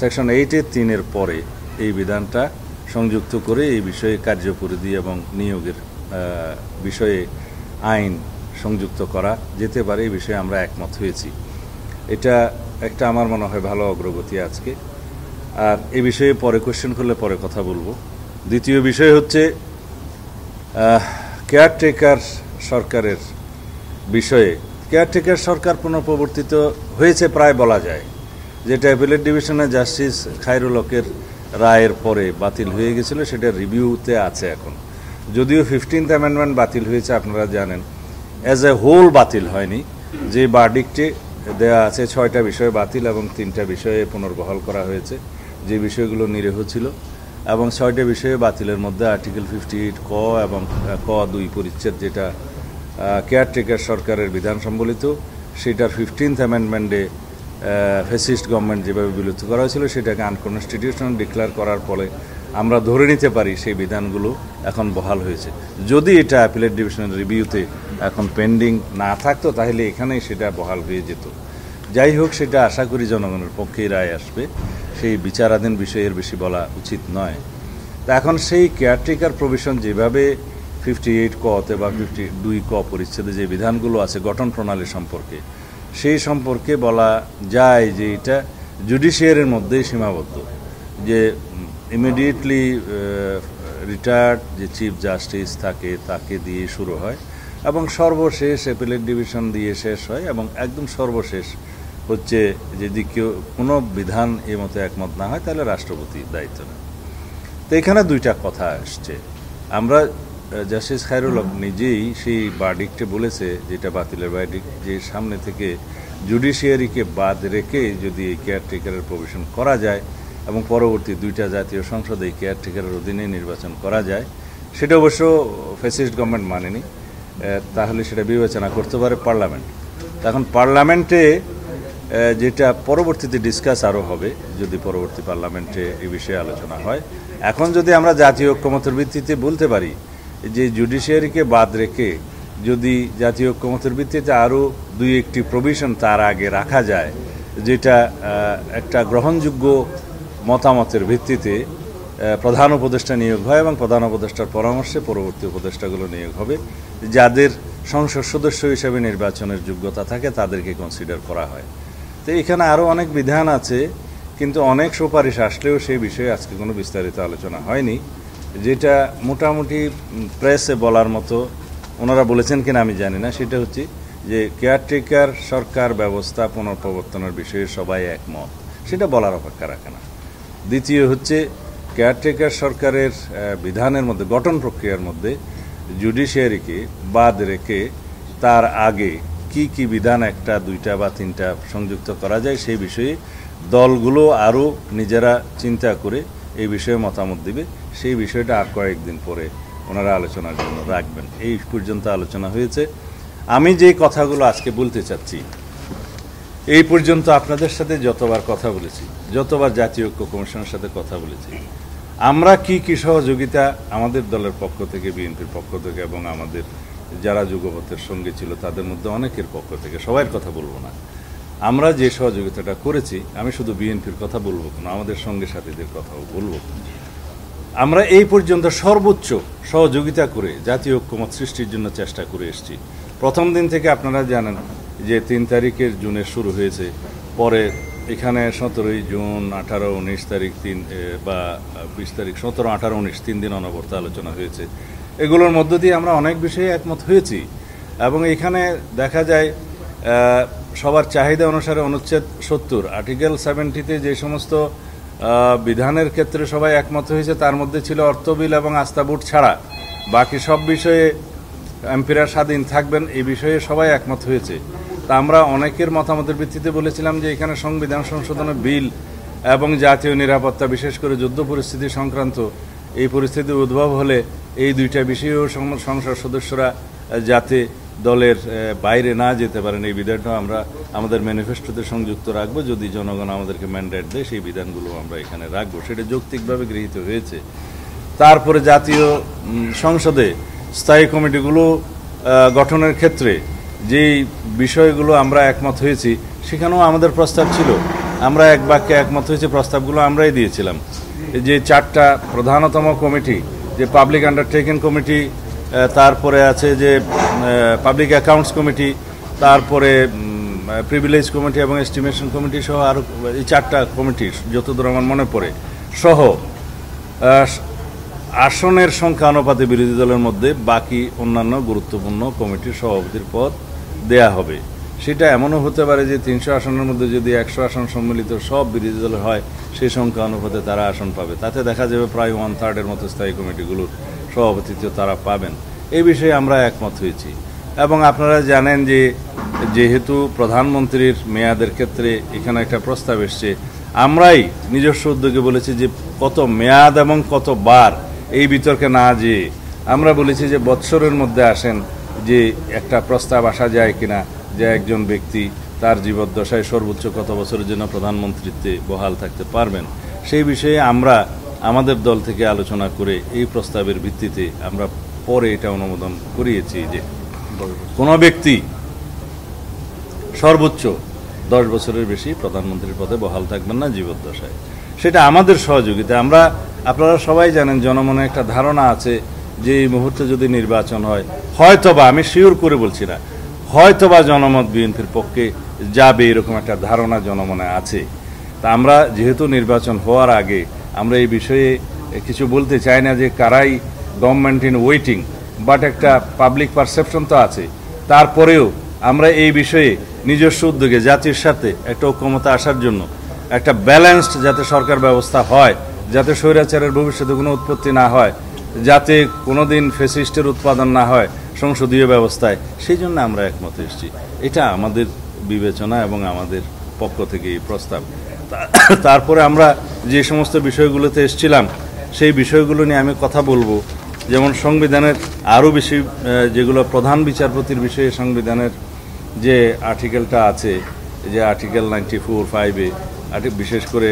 Section 8-3 পরে এই বিধানটা সংযুক্ত করে এই বিষয়ে কার্যপরিধি এবং নিয়োগের বিষয়ে আইন সংযুক্ত করা যেতে পারে এই বিষয়ে আমরা একমত হয়েছি। এটা একটা আমার মনে হয় ভালো অগ্রগতি আজকে। আর এই বিষয়ে পরে কোশ্চেন করলে পরে কথা বলবো। দ্বিতীয় বিষয় হচ্ছে কেয়ারটেকার সরকারের বিষয়ে। কেয়ারটেকার সরকার পুনঃপ্রবর্তিত হয়েছে প্রায় বলা যায়, যেটা অ্যাপিলেট ডিভিশনের জাস্টিস খায়রুল হকের রায়ের পরে বাতিল হয়ে গেছিল, সেটা রিভিউতে আছে এখন। যদিও 15th অ্যামেন্ডমেন্ট বাতিল হয়েছে আপনারা জানেন, অ্যাজ এ হোল বাতিল হয়নি। যে ভার্ডিক্টে দেয়া আছে 6টা বিষয় বাতিল এবং 3টা বিষয়ে পুনর্বহাল করা হয়েছে, যে বিষয়গুলো নিরীহ ছিল। এবং 6টা বিষয়ে বাতিলের মধ্যে আর্টিকেল 58 ক এবং ক 2 পরিচ্ছেদ, যেটা কেয়ারটেকার সরকারের বিধান সম্বলিত, সেটার 15th অ্যামেন্ডমেন্টে ফ্যাসিস্ট গভর্নমেন্ট যেভাবে বিলুপ্ত করা হয়েছিল সেটাকে আনকনস্টিটিউশনাল ডিক্লেয়ার করার ফলে আমরা ধরে নিতে পারি সেই বিধানগুলো এখন বহাল হয়েছে। যদি এটা অ্যাপিলেট ডিভিশনের রিভিউতে এখন পেন্ডিং না থাকতো তাহলে এখানেই সেটা বহাল হয়ে যেত। যাই হোক, সেটা আশা করি জনগণের পক্ষেই রায় আসবে, সেই বিচারাধীন বিষয়ের বেশি বলা উচিত নয়। তা এখন সেই কেয়ারটেকার প্রভিশন যেভাবে 58 কতে বা 52 ক পরিচ্ছেদে যে বিধানগুলো আছে গঠন প্রণালী সম্পর্কে, সেই সম্পর্কে বলা যায় যে এটা জুডিশিয়ারির মধ্যেই সীমাবদ্ধ, যে ইমিডিয়েটলি রিটায়ার্ড যে চিফ জাস্টিস থাকে তাকে দিয়ে শুরু হয় এবং সর্বশেষ অ্যাপিলেট ডিভিশন দিয়ে শেষ হয়, এবং একদম সর্বশেষ হচ্ছে যদি কেউ কোনো বিধান এ মতো একমত না হয় তাহলে রাষ্ট্রপতির দায়িত্ব নেয়। তো এখানে 2টা কথা আসছে। আমরা জাস্টিস খায়রুল হক নিজেই সেই ভার্ডিক্টে বলেছে, যেটা বাতিলের ভার্ডিক্ট, যে সামনে থেকে জুডিশিয়ারিকে বাদ রেখে যদি এই কেয়ারটেকারের প্রভিশন করা যায় এবং পরবর্তী 2টা জাতীয় সংসদে এই কেয়ারটেকারের অধীনে নির্বাচন করা যায়, সেটা অবশ্য ফ্যাসিস্ট গভর্নমেন্ট মানেনি, তাহলে সেটা বিবেচনা করতে পারে পার্লামেন্ট। এখন পার্লামেন্টে যেটা পরবর্তীতে ডিসকাস আরও হবে যদি পরবর্তী পার্লামেন্টে এই বিষয়ে আলোচনা হয়। এখন যদি আমরা জাতীয় ঐক্যমতের ভিত্তিতে বলতে পারি যে জুডিশিয়ারিকে বাদ রেখে যদি জাতীয় ঐক্যমতের ভিত্তিতে আরও 2-1টি প্রভিশন তার আগে রাখা যায়, যেটা একটা গ্রহণযোগ্য মতামতের ভিত্তিতে প্রধান উপদেষ্টা নিয়োগ হয় এবং প্রধান উপদেষ্টার পরামর্শে পরবর্তী উপদেষ্টাগুলো নিয়োগ হবে, যাদের সংসদ সদস্য হিসেবে নির্বাচনের যোগ্যতা থাকে তাদেরকে কনসিডার করা হয়। তো এখানে আরও অনেক বিধান আছে, কিন্তু অনেক সুপারিশ আসলেও সেই বিষয়ে আজকে কোনো বিস্তারিত আলোচনা হয়নি। যেটা মোটামুটি প্রেসে বলার মতো ওনারা বলেছেন কিনা আমি জানি না, সেটা হচ্ছে যে কেয়ারটেকার সরকার ব্যবস্থা পুনঃপ্রবর্তনের বিষয়ে সবাই একমত, সেটা বলার অপেক্ষা রাখে না। দ্বিতীয় হচ্ছে কেয়ারটেকার সরকারের বিধানের মধ্যে, গঠন প্রক্রিয়ার মধ্যে জুডিশিয়ারিকে বাদ রেখে তার আগে কি কি বিধান 1টা 2টা বা 3টা সংযুক্ত করা যায় সেই বিষয়ে দলগুলো আরও নিজেরা চিন্তা করে এই বিষয়ে মতামত দিবে। সেই বিষয়টা আর কয়েকদিন পরে ওনারা আলোচনার জন্য রাখবেন। এই পর্যন্ত আলোচনা হয়েছে। আমি যে কথাগুলো আজকে বলতে চাচ্ছি, এই পর্যন্ত আপনাদের সাথে যতবার কথা বলেছি, যতবার জাতীয় ঐক্য কমিশনের সাথে কথা বলেছি, আমরা কি কি সহযোগিতা আমাদের দলের পক্ষ থেকে, বিএনপির পক্ষ থেকে এবং আমাদের যারা যুগপথের সঙ্গে ছিল তাদের মধ্যে অনেকের পক্ষ থেকে, সবার কথা বলবো না, আমরা যে সহযোগিতাটা করেছি, আমি শুধু বিএনপির কথা বলবো না, আমাদের সঙ্গে সাথীদের কথাও বলবো। আমরা এই পর্যন্ত সর্বোচ্চ সহযোগিতা করে জাতীয় ঐক্যমত সৃষ্টির জন্য চেষ্টা করে এসেছি। প্রথম দিন থেকে আপনারা জানেন যে 3 তারিখের জুনে শুরু হয়েছে, পরে এখানে 17 জুন, 18, 19 তারিখ বা 20 তারিখ, 17, 18, 19 3 দিন অনবরত আলোচনা হয়েছে। এগুলোর মধ্য দিয়ে আমরা অনেক বিষয়ে একমত হয়েছি এবং এখানে দেখা যায় সবার চাহিদা অনুসারে অনুচ্ছেদ 70 আর্টিকেল 70-তে যে সমস্ত বিধানের ক্ষেত্রে সবাই একমত হয়েছে, তার মধ্যে ছিল অর্থ বিল এবং আস্থা ভোট ছাড়া বাকি সব বিষয়ে এমপিরা স্বাধীন থাকবেন, এই বিষয়ে সবাই একমত হয়েছে। তা আমরা অনেকের মতামতের ভিত্তিতে বলেছিলাম যে এখানে সংবিধান সংশোধনের বিল এবং জাতীয় নিরাপত্তা, বিশেষ করে যুদ্ধ পরিস্থিতি সংক্রান্ত এই পরিস্থিতি উদ্ভব হলে এই 2টা বিষয়েও সংসদ সদস্যরা যাতে দলের বাইরে না যেতে পারেন, এই বিধানটা আমরা আমাদের ম্যানিফেস্টোতে সংযুক্ত রাখবো। যদি জনগণ আমাদেরকে ম্যান্ডেট দেয় সেই বিধানগুলো আমরা এখানে রাখবো, সেটা যৌক্তিকভাবে গৃহীত হয়েছে। তারপরে জাতীয় সংসদে স্থায়ী কমিটিগুলো গঠনের ক্ষেত্রে যেই বিষয়গুলো আমরা একমত হয়েছি, সেখানেও আমাদের প্রস্তাব ছিল আমরা এক বাক্যে একমত হয়েছে, প্রস্তাবগুলো আমরাই দিয়েছিলাম। যে 4টা প্রধানতম কমিটি, যে পাবলিক আন্ডারটেকিং কমিটি, তারপরে আছে যে পাবলিক অ্যাকাউন্টস কমিটি, তারপরে প্রিভিলেজ কমিটি এবং এস্টিমেশন কমিটি সহ আরও এই 4টা কমিটি যতদূর আমার মনে পড়ে সহ আসনের সংখ্যা অনুপাতে বিরোধী দলের মধ্যে বাকি অন্যান্য গুরুত্বপূর্ণ কমিটির সভাপতির পদ দেয়া হবে। সেটা এমনও হতে পারে যে 300 আসনের মধ্যে যদি 100 আসন সম্মিলিত সব বিরোধী দলের হয়, সেই সংখ্যা অনুপাতে তারা আসন পাবে। তাতে দেখা যাবে প্রায় 1/3 মতো স্থায়ী কমিটিগুলোর সভাপতিত্ব তারা পাবেন। এই বিষয়ে আমরা একমত হয়েছি। এবং আপনারা জানেন যে যেহেতু প্রধানমন্ত্রীর মেয়াদের ক্ষেত্রে এখানে একটা প্রস্তাব এসছে, আমরাই নিজস্ব উদ্যোগে বলেছি যে কত মেয়াদ এবং কতবার এই বিতর্কে না যেয়ে আমরা বলেছি যে বৎসরের মধ্যে আসেন যে একটা প্রস্তাব আসা যায় কিনা যে একজন ব্যক্তি তার জীবদ্দশায় সর্বোচ্চ কত বছরের জন্য প্রধানমন্ত্রীত্বে বহাল থাকতে পারবেন। সেই বিষয়ে আমরা আমাদের দল থেকে আলোচনা করে এই প্রস্তাবের ভিত্তিতে আমরা পরে এটা অনুমোদন করিয়েছি যে কোনো ব্যক্তি সর্বোচ্চ 10 বছরের বেশি প্রধানমন্ত্রীর পদে বহাল থাকবেন না জীবদ্দশায়। সেটা আমাদের সহযোগিতা। আপনারা সবাই জানেন, জনমনে একটা ধারণা আছে যে এই মুহূর্তে যদি নির্বাচন হয়, হয়তোবা, আমি শিওর করে বলছি না, হয়তোবা জনমত বিএনপির পক্ষে যাবে, এরকম একটা ধারণা জনমনে আছে। তা আমরা যেহেতু নির্বাচন হওয়ার আগে আমরা এই বিষয়ে কিছু বলতে চাই না যে কারাই গভর্নমেন্ট ইন ওয়েটিং, বাট একটা পাবলিক পারসেপশন তো আছে। তারপরেও আমরা এই বিষয়ে নিজস্ব উদ্যোগে জাতির সাথে একটা ঐক্যমতে আসার জন্য একটা ব্যালেন্সড যাতে সরকার ব্যবস্থা হয়, যাতে স্বৈরাচারের ভবিষ্যতে কোনো উৎপত্তি না হয়, যাতে কোনোদিন ফ্যাসিস্টের উৎপাদন না হয় সংসদীয় ব্যবস্থায়, সেই জন্য আমরা একমত এসেছি। এটা আমাদের বিবেচনা এবং আমাদের পক্ষ থেকে এই প্রস্তাব। তারপরে আমরা যে সমস্ত বিষয়গুলোতে এসেছিলাম সেই বিষয়গুলো নিয়ে আমি কথা বলবো। যেমন সংবিধানের আরও বেশি যেগুলো প্রধান বিচারপতির বিষয়ে সংবিধানের যে আর্টিকেলটা আছে, যে আর্টিকেল 94(5)-এ বিশেষ করে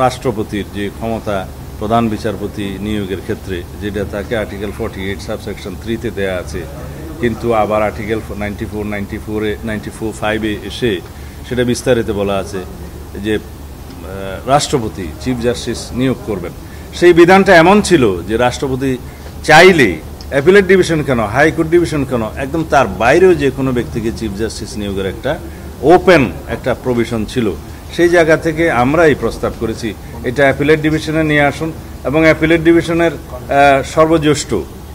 রাষ্ট্রপতির যে ক্ষমতা প্রধান বিচারপতি নিয়োগের ক্ষেত্রে, যেটা তাকে আর্টিকেল 48 সাবসেকশন 3-তে দেয়া আছে, কিন্তু আবার আর্টিকেল 94(5)-এ এসে সেটা বিস্তারিত বলা আছে যে রাষ্ট্রপতি চিফ জাস্টিস নিয়োগ করবেন। সেই বিধানটা এমন ছিল যে রাষ্ট্রপতি চাইলে অ্যাপিলেট ডিভিশন কেন, হাইকোর্ট ডিভিশন কেন, একদম তার বাইরেও যে কোনো ব্যক্তিকে চিফ জাস্টিস নিয়োগের একটা ওপেন একটা প্রভিশন ছিল। সেই জায়গা থেকে আমরা এই প্রস্তাব করেছি এটা অ্যাপিলেট ডিভিশনে নিয়ে আসুন এবং অ্যাপিলেট ডিভিশনের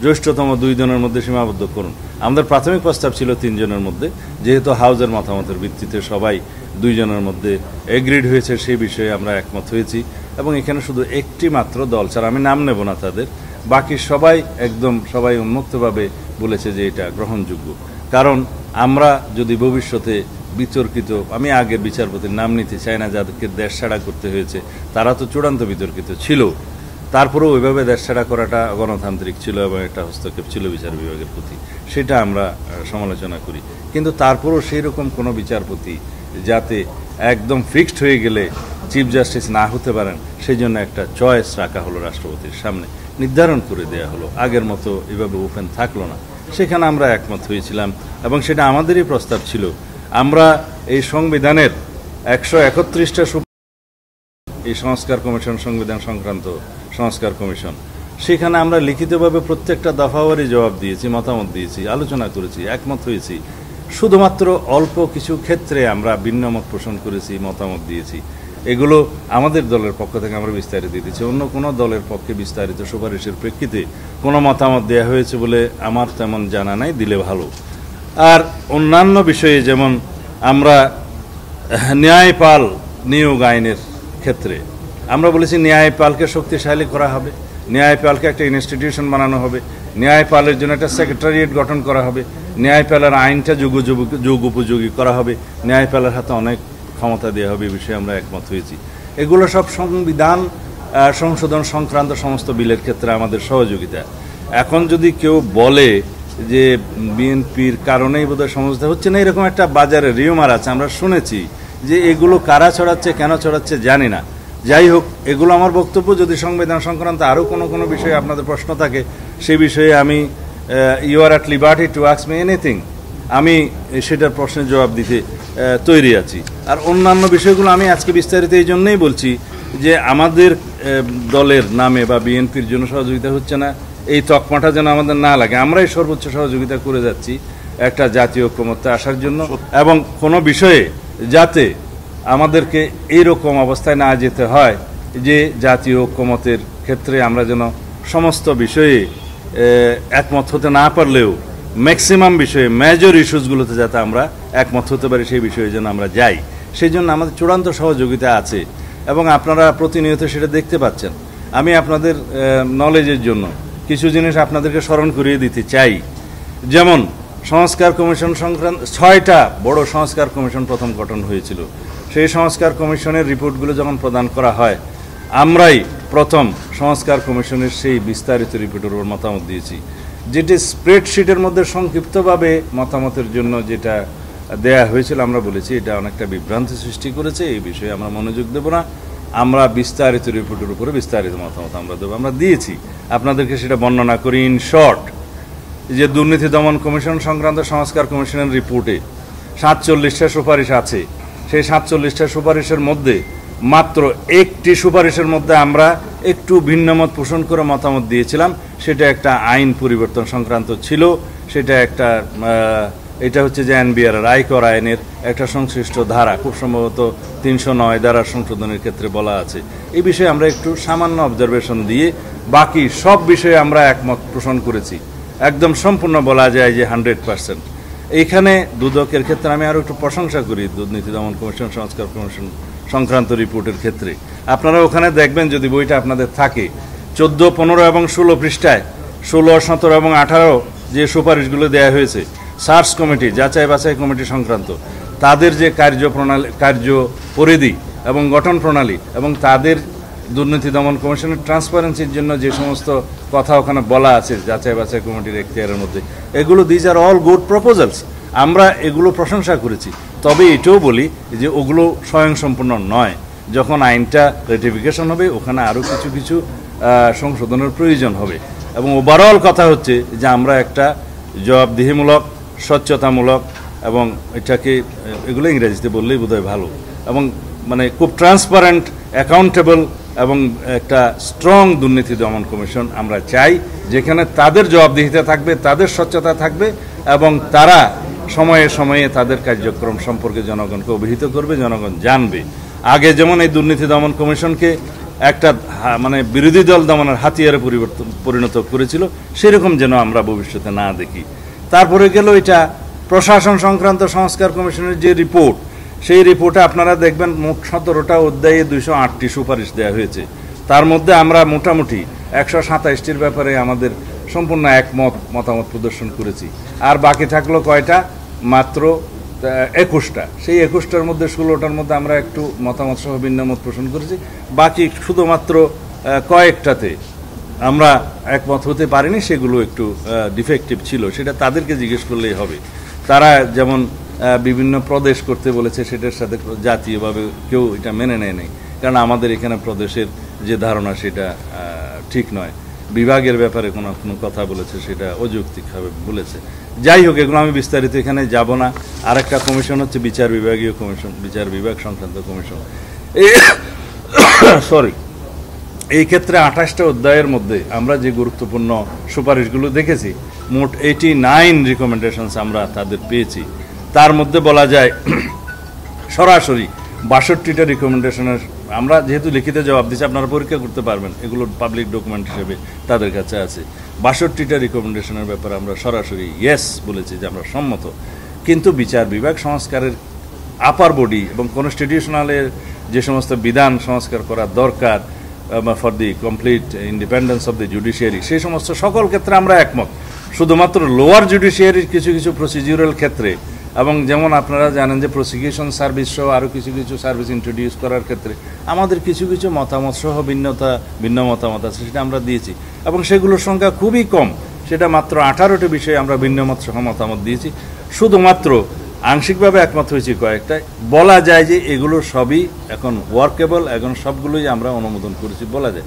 জ্যেষ্ঠতম 2 জনের মধ্যে সীমাবদ্ধ করুন। আমাদের প্রাথমিক প্রস্তাব ছিল 3 জনের মধ্যে, যেহেতু হাউজের মতামতের ভিত্তিতে সবাই 2 জনের মধ্যে এগ্রিড হয়েছে, সেই বিষয়ে আমরা একমত হয়েছি। এবং এখানে শুধু একটি মাত্র দল ছাড়া, আমি নাম নেব না তাদের, বাকি সবাই উন্মুক্তভাবে বলেছে যে এটা গ্রহণযোগ্য। কারণ আমরা যদি ভবিষ্যতে বিতর্কিত, আমি আগের বিচারপতির নাম নিতে চাই না যাদেরকে দেশ ছাড়া করতে হয়েছে, তারা তো চূড়ান্ত বিতর্কিত ছিল, তারপরেও ওইভাবে দেশ ছাড়া করাটা গণতান্ত্রিক ছিল এবং একটা হস্তক্ষেপ ছিল বিচার বিভাগের প্রতি, সেটা আমরা সমালোচনা করি। কিন্তু তারপরেও সেই রকম কোনো বিচারপতি যাতে একদম ফিক্সড হয়ে গেলে চিফ জাস্টিস না হতে পারেন, সেই জন্য একটা চয়েস রাখা হলো, রাষ্ট্রপতির সামনে নির্ধারণ করে দেয়া হলো। আগের মতো এভাবে ওপেন থাকলো না। সেখানে আমরা একমত হয়েছিলাম এবং সেটা আমাদেরই প্রস্তাব ছিল। আমরা এই সংবিধানের 131টা এই সংস্কার কমিশন, সংবিধান সংক্রান্ত সংস্কার কমিশন, সেখানে আমরা লিখিতভাবে প্রত্যেকটা দফাওয়ারি জবাব দিয়েছি, মতামত দিয়েছি, আলোচনা করেছি, একমত হয়েছি। শুধুমাত্র অল্প কিছু ক্ষেত্রে আমরা ভিন্ন মত পোষণ করেছি, মতামত দিয়েছি। এগুলো আমাদের দলের পক্ষ থেকে আমরা বিস্তারিত দিয়েছি। অন্য কোনো দলের পক্ষে বিস্তারিত সুপারিশের প্রেক্ষিতে কোনো মতামত দেওয়া হয়েছে বলে আমার তেমন জানা নাই, দিলে ভালো। আর অন্যান্য বিষয়ে যেমন আমরা ন্যায়পাল নিয়োগ আইনের ক্ষেত্রে আমরা বলেছি ন্যায়পালকে শক্তিশালী করা হবে, ন্যায়পালকে একটা ইনস্টিটিউশন বানানো হবে, ন্যায়পালের জন্য একটা সেক্রেটারিয়েট গঠন করা হবে, ন্যায়পালের আইনটা যুগ উপযোগী করা হবে, ন্যায়পালের হাতে অনেক ক্ষমতা দেওয়া হবে। এই বিষয়ে আমরা একমত হয়েছি। এগুলো সব সংবিধান সংশোধন সংক্রান্ত সমস্ত বিলের ক্ষেত্রে আমাদের সহযোগিতা। এখন যদি কেউ বলে যে বিএনপির কারণেই বোধহয় সমঝোতা হচ্ছে না, এরকম একটা বাজারে রিউমার আছে, আমরা শুনেছি যে এগুলো কারা ছড়াচ্ছে, কেন ছড়াচ্ছে জানি না। যাই হোক, এগুলো আমার বক্তব্য। যদি সংবিধান সংক্রান্ত আরও কোনো বিষয়ে আপনাদের প্রশ্ন থাকে, সেই বিষয়ে আমি you are at liberty to ask me anything. আমি সেটার প্রশ্নের জবাব দিতে তৈরি আছি। আর অন্যান্য বিষয়গুলো আমি আজকে বিস্তারিত এই জন্যই বলছি যে আমাদের দলের নামে বা বিএনপির জন্য সহযোগিতা হচ্ছে না, এই তকমাটা যেন আমাদের না লাগে। আমরাই সর্বোচ্চ সহযোগিতা করে যাচ্ছি একটা জাতীয় ঐক্যমত্যে আসার জন্য, এবং কোনো বিষয়ে যাতে আমাদেরকে এইরকম অবস্থায় না যেতে হয় যে জাতীয় ঐক্যমতের ক্ষেত্রে আমরা যেন সমস্ত বিষয়ে একমত হতে না পারলেও ম্যাক্সিমাম বিষয়ে মেজর ইস্যুসগুলোতে যাতে আমরা একমত হতে পারি সেই বিষয়ে যেন আমরা যাই, সেই জন্য আমাদের চূড়ান্ত সহযোগিতা আছে এবং আপনারা প্রতিনিয়ত সেটা দেখতে পাচ্ছেন। আমি আপনাদের নলেজের জন্য কিছু জিনিস আপনাদেরকে স্মরণ করিয়ে দিতে চাই। যেমন সংস্কার কমিশন সংক্রান্ত 6টা বড় সংস্কার কমিশন প্রথম গঠন হয়েছিল। সেই সংস্কার কমিশনের রিপোর্টগুলো যখন প্রদান করা হয়, আমরাই প্রথম সংস্কার কমিশনের সেই বিস্তারিত রিপোর্টের উপর মতামত দিয়েছি, যেটি স্প্রেডশিটের মধ্যে সংক্ষিপ্তভাবে মতামতের জন্য যেটা দেয়া হয়েছিল। আমরা বলেছি এটা অনেকটা বিভ্রান্তি সৃষ্টি করেছে, এই বিষয়ে আমরা মনোযোগ দেব না, আমরা বিস্তারিত রিপোর্টের উপরে বিস্তারিত মতামত আমরা দেবো। আমরা দিয়েছি, আপনাদেরকে সেটা বর্ণনা করি। ইন শর্ট, যে দুর্নীতি দমন কমিশন সংক্রান্ত সংস্কার কমিশনের রিপোর্টে 47টা সুপারিশ আছে। সেই 47টা সুপারিশের মধ্যে মাত্র একটি সুপারিশের মধ্যে আমরা একটু ভিন্নমত পোষণ করে মতামত দিয়েছিলাম। সেটা একটা আইন পরিবর্তন সংক্রান্ত ছিল। সেটা একটা এটা হচ্ছে যে এনবিআর আয়কর আইনের একটা সংশ্লিষ্ট ধারা, খুব সম্ভবত 309 ধারার সংশোধনের ক্ষেত্রে বলা আছে। এই বিষয়ে আমরা একটু সামান্য অবজারভেশন দিয়ে বাকি সব বিষয়ে আমরা একমত পোষণ করেছি। একদম সম্পূর্ণ বলা যায় যে 100%। এইখানে দুদকের ক্ষেত্রে আমি আরও একটু প্রশংসা করি দুর্নীতি দমন কমিশন সংস্কার কমিশন সংক্রান্ত রিপোর্টের ক্ষেত্রে। আপনারা ওখানে দেখবেন, যদি বইটা আপনাদের থাকে, 14, 15 এবং 16 পৃষ্ঠায় 16, 17 এবং 18 যে সুপারিশগুলো দেওয়া হয়েছে সার্চ কমিটি, যাচাই বাছাই কমিটি সংক্রান্ত, তাদের যে কার্য পরিধি এবং গঠন প্রণালী এবং তাদের দুর্নীতি দমন কমিশনের ট্রান্সপারেন্সির জন্য যে সমস্ত কথা ওখানে বলা আছে যাচাই বাছাই কমিটির এখতিয়ারের মধ্যে, এগুলো these are all good proposals. আমরা এগুলো প্রশংসা করেছি। তবে এটাও বলি যে ওগুলো স্বয়ংসম্পূর্ণ নয়। যখন আইনটা রেটিফিকেশন হবে, ওখানে আরও কিছু কিছু সংশোধনের প্রয়োজন হবে। এবং ওভারঅল কথা হচ্ছে যে আমরা একটা জবাবদিহিমূলক, স্বচ্ছতামূলক এবং এটাকে এগুলো ইংরেজিতে বললেই বোধহয় ভালো, এবং মানে খুব ট্রান্সপারেন্ট, অ্যাকাউন্টেবল এবং একটা স্ট্রং দুর্নীতি দমন কমিশন আমরা চাই, যেখানে তাদের জবাবদিহিতা থাকবে, তাদের স্বচ্ছতা থাকবে এবং তারা সময়ে সময়ে তাদের কার্যক্রম সম্পর্কে জনগণকে অভিহিত করবে, জনগণ জানবে। আগে যেমন এই দুর্নীতি দমন কমিশনকে একটা মানে বিরোধী দল দমনের হাতিয়ারে পরিণত করেছিল, সেরকম যেন আমরা ভবিষ্যতে না দেখি। তারপরে গেল এটা প্রশাসন সংক্রান্ত সংস্কার কমিশনের যে রিপোর্ট, সেই রিপোর্টে আপনারা দেখবেন মোট 17টা অধ্যায়ে 208টি সুপারিশ দেওয়া হয়েছে। তার মধ্যে আমরা মোটামুটি 127টির ব্যাপারে আমাদের সম্পূর্ণ একমত মতামত প্রদর্শন করেছি। আর বাকি থাকলো কয়টা? মাত্র 21টা। সেই 21টার মধ্যে 16টার মধ্যে আমরা একটু মতামত সহ ভিন্নমত পোষণ করেছি। বাকি শুধুমাত্র কয়েকটাতে আমরা একমত হতে পারিনি, সেগুলো একটু ডিফেক্টিভ ছিল। সেটা তাদেরকে জিজ্ঞেস করলেই হবে। তারা যেমন বিভিন্ন প্রদেশ করতে বলেছে, সেটার সাথে জাতীয়ভাবে কেউ এটা মেনে নেয় নাই, কারণ আমাদের এখানে প্রদেশের যে ধারণা সেটা ঠিক নয়। বিভাগের ব্যাপারে কোনো কথা বলেছে, সেটা অযৌক্তিকভাবে বলেছে। যাই হোক, এগুলো আমি বিস্তারিত এখানে যাব না। আরেকটা কমিশন হচ্ছে বিচার বিভাগীয় কমিশন, বিচার বিভাগ সংক্রান্ত কমিশন। সরি, এই ক্ষেত্রে 28টা অধ্যায়ের মধ্যে আমরা যে গুরুত্বপূর্ণ সুপারিশগুলো দেখেছি, মোট 89 রিকমেন্ডেশনস আমরা তাদের পেয়েছি। তার মধ্যে বলা যায় সরাসরি 62টা রিকমেন্ডেশনের আমরা যেহেতু লিখিত জবাব দিচ্ছি, আপনারা পরীক্ষা করতে পারবেন, এগুলো পাবলিক ডকুমেন্ট হিসেবে তাদের কাছে আছে। 62টা রিকমেন্ডেশনের ব্যাপারে আমরা সরাসরি ইয়েস বলেছি যে আমরা সম্মত। কিন্তু বিচার বিভাগ সংস্কারের আপার বডি এবং কনস্টিটিউশনালের যে সমস্ত বিধান সংস্কার করা দরকার for the complete independence of the judiciary, সেই সমস্ত সকল ক্ষেত্রে আমরা একমত। শুধুমাত্র লোয়ার জুডিশিয়ারির কিছু কিছু প্রসিডিউরাল ক্ষেত্রে, এবং যেমন আপনারা জানেন যে প্রসিকিউশন সার্ভিস সহ আরও কিছু কিছু সার্ভিস ইন্ট্রোডিউস করার ক্ষেত্রে আমাদের কিছু কিছু মতামত সহ ভিন্ন মতামত আছে, সেটা আমরা দিয়েছি। এবং সেগুলোর সংখ্যা খুবই কম, সেটা মাত্র 18টি বিষয়ে আমরা ভিন্নমত সহ মতামত দিয়েছি। শুধুমাত্র আংশিকভাবে একমত হয়েছি কয়েকটায়। বলা যায় যে এগুলো সবই এখন ওয়ার্কেবল, এখন সবগুলোই আমরা অনুমোদন করেছি বলা যায়।